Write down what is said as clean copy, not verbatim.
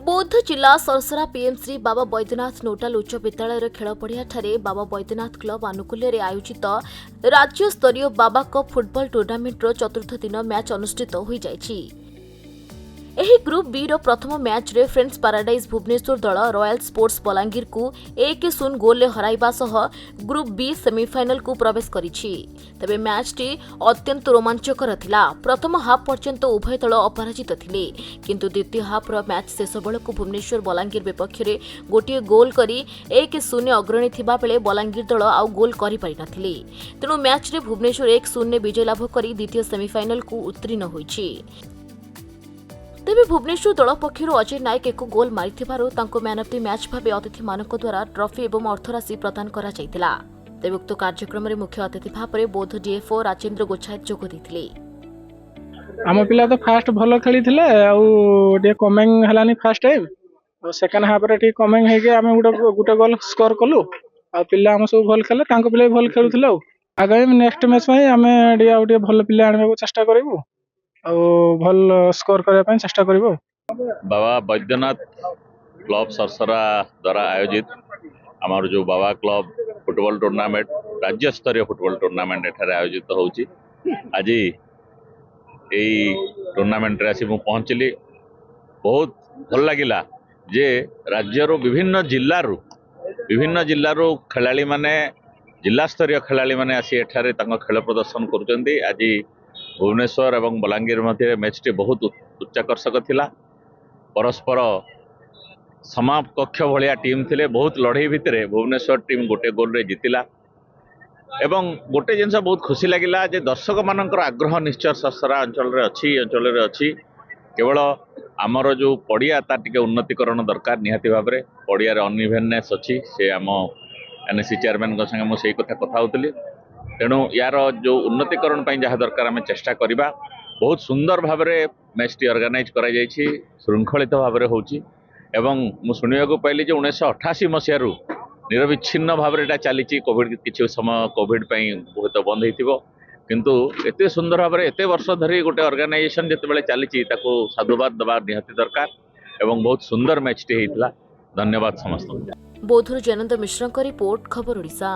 बौद्ध जिला सरसरा पीएमश्री बाबा बैद्यनाथ नोटाल उच्च विद्यालय खेल पड़िया बाबा बैद्यनाथ क्लब आनुकूल्य आयोजित राज्य स्तरीय बाबा कप फुटबॉल टूर्नामेंटर चतुर्थ दिन मैच अनुष्ठित हो जाइछि। एही ग्रुप बी रो प्रथम मैच रे फ्रेंड्स पैराडाइज भुवनेश्वर दल रॉयल स्पोर्ट्स बलांगीर को 1-0 गोल हराइबा सह ग्रुप बी सेमीफाइनल को प्रवेश करिछि। तबे मैच टी अत्यंत रोमांचकर थिला। प्रथम हाफ पर्यंत उभय दल अपराजित थिले, किंतु द्वितीय हाफ रो मैच शेष बेलकु भुवनेश्वर बलांगीर विपक्ष रे गोटे गोल करी 1-0 अग्रणी थिबा बेले बलांगीर दल आउ गोल करि पारि नथिले। तेणु मैच रे भुवनेश्वर 1-0 विजय लाभ करी द्वितीय सेमीफाइनल को उत्तीर्ण होइछि। तेबे भुवनेश्वर दल पक्षर अजय नायक एक गोल मारिथिबारु तांको मैन ऑफ द मैच भावे अतिथि मानक द्वारा ट्रॉफी एवं अर्थराशि प्रदान करा जायतिला। तेबे उक्त कार्यक्रम रे मुख्य अतिथि भावे बौद्ध डीएफओ राजेंद्र गोछायत जोग दैथिले। आम पिला तो फास्ट भल खेली कमेंग हलानी फास्ट टाइम और सेकंड हाफ रे टी कमेंग हे के आमे गुटे गोल स्कोर कलु आ पिला हम सब भल खेले तांको पिला भल खेलुथिले। आगामी नेक्स्ट मैच में आमे डी भल पिला आनबा को चेष्टा करिवु आ भल स्कोर करबा पय चेष्टा करिवु। बाबा बैद्यनाथ क्लब सरसरा द्वारा आयोजित आमर जो बाबा क्लब फुटबॉल टूर्नामेंट राज्य स्तरीय फुटबॉल टूर्नामेंट एठारे आयोजित होउची। आज यही टूर्नामेंट रे आसी मु पहुंचली। बहुत भल लागिला जे राज्यर विभिन्न जिल्लारू खेलाड़ी माने जिला स्तरीय खेलाड़ी माने आसी एठारे तांको खेल प्रदर्शन करुचंदी। आज भुवनेश्वर एवं बलांगीर मध्य मैच टी बहुत उच्चाकर्षक थिला। परस्पर समाकक्ष भलिया टीम थिले। बहुत लड़ाई भितरे भुवनेश्वर टीम गोटे गोल रे जितिला एवं गोटे जिनस बहुत खुशी लगिला जे दर्शक मानकर आग्रह निश्चय सरसरा अंचल रे अछि। केवल आमर जो पड़िया तार टिके उन्नतिकरण दरकार निहाती भाव में पड़िया अनइवेननेस अच्छी से आम एनएससी चेयरमैन संगे मुझे कथा होती। तेणु यार जो उन्नतिकरण जहाँ दरकार आम चेष्टा करवा। बहुत सुंदर भाव में मैच टी ऑर्गेनाइज करा जायछि, श्रृंखलित भाव में होची एवं मु सुनिया पाइली 1988 मसीह निरविच्छिन्न भाव में चली कोविड किसी समय कोविड बहुत बंद हो किंतु एते सुंदर भाव में एते वर्ष धरी गोटे ऑर्गेनाइजेशन जिते चली साधुवाद दबा निहाती दरकार एवं बहुत सुंदर मैच टी होता। धन्यवाद समस्त। बौद्धर जयनंद मिश्र रिपोर्ट खबर ओडिशा।